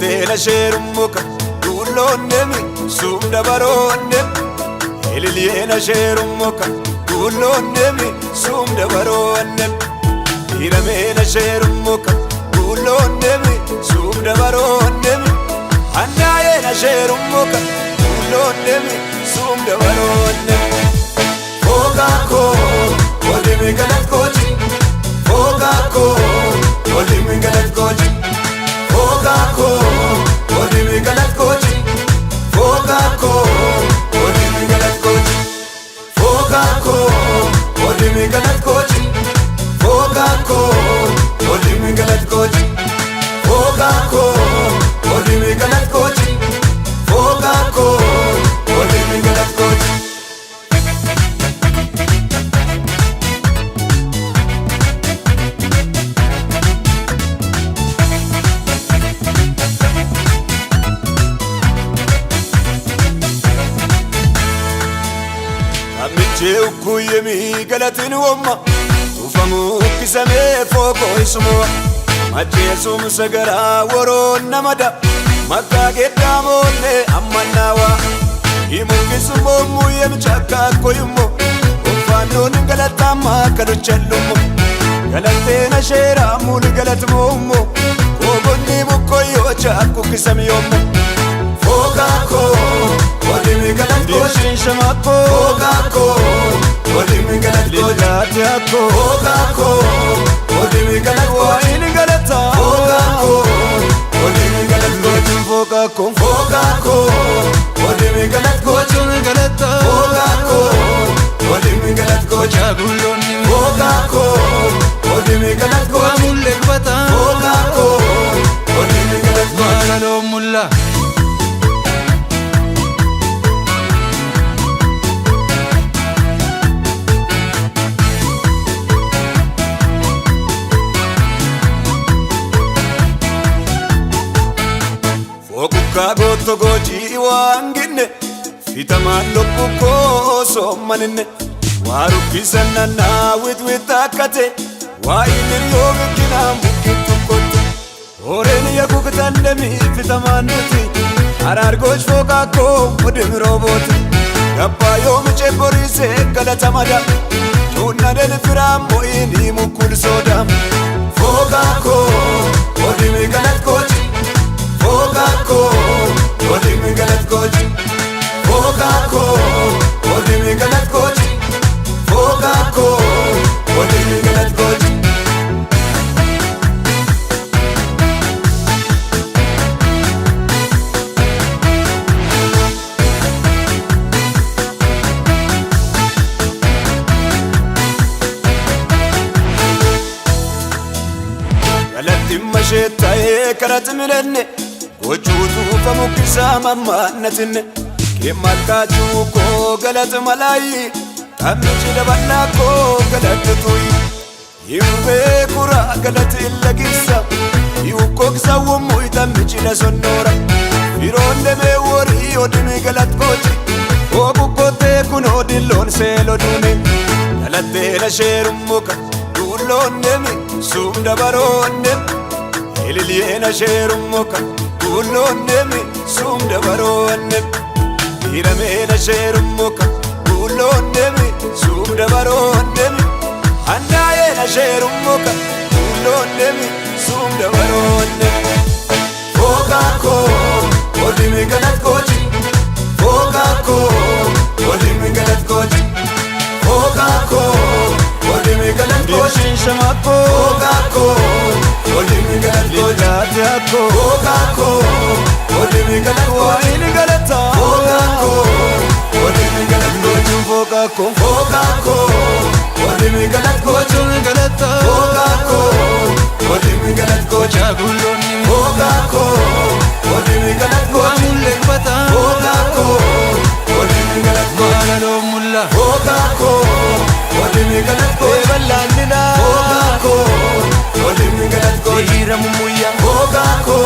Galatteena sheerummuka duulloonnemi suumda baroonnemi Ililiyeena sheerummuka duulloonnemi suumda baroonnemi Hirameena sheerummuka duulloonnemi suumda baroonnemi Annaayeena sheerummuka duulloonnemi suumda baroonnemi Fogaako olimi galat kooti Fogaako olimi galat kooti Fogaako olimi galat kooti Fogaako olimi galat kooti Fogaako olimi galat kooti Fogaako olimi galat kooti Fogaako olimi galat kooti Fogaako olimi galat kooti Ukuyemi galatin wamma ufamu kisame foko ismo majesu musagara woro namada makageta mole amanawa imukisumo muyem chaka koyumo ufanon galatama kaduchellumo galatena shera mul galatmo kobonni mukoyo chaku kisamiyomo Fogaako olimi galat kooti Shamako Fogaako olimi galat kooti Fogaako olimi galat kooti Fogaako olimi galat kooti Fogaako Fogaako olimi galat kooti Fogaako olimi galat kooti Fogaako olimi galat kooti Fogaako olimi galat kooti Goto goji wangine fitaman lopuko sommanine waru kisanna na witakate wa inir yomkina mukitukot oren yakukutandemi fitamanati arar goj fogako odim robot gabba yomche borise galatamada tunna del firamo ini mukul soda Fogaako odimi galat kooti Fogaako olimi galat kooti Fogaako olimi galat kooti Fogaako olimi galat kooti Galatti masheetaye karat milenne Wajuutu famukisa mamanatinne Kemalkaatu ko galat malaayi Tammichi dabanna ko galat tuyi Yube kura galat illagisa Yukoksa wumu itammichi la sonnora Fironde me wori odimi galat kooti Obukote kuno dillon seelo dune Galatteena sheerummuka duulloonnemi suumda baroonnemi Ililiyeena sheerummuka duulloonnemi suumda baroonnemi Hirameena sheerummuka duulloonnemi suumda baroonnemi Annaayeena sheerummuka duulloonnemi suumda baroonnemi Fogaako olimi galat kooti Fogaako olimi galat kooti Fogaako olimi galat kooti Shamako Fogaako olimi galat kooti Fogaako olimi galat kooti Fogaako olimi galat kooti Fogaako Fogaako olimi galat kooti Fogaako olimi galat kooti Fogaako olimi galat kooti Fogaako olimi galat kooti Fogaako olimi galat kooti Fogaako olimi galat kooti Fogaako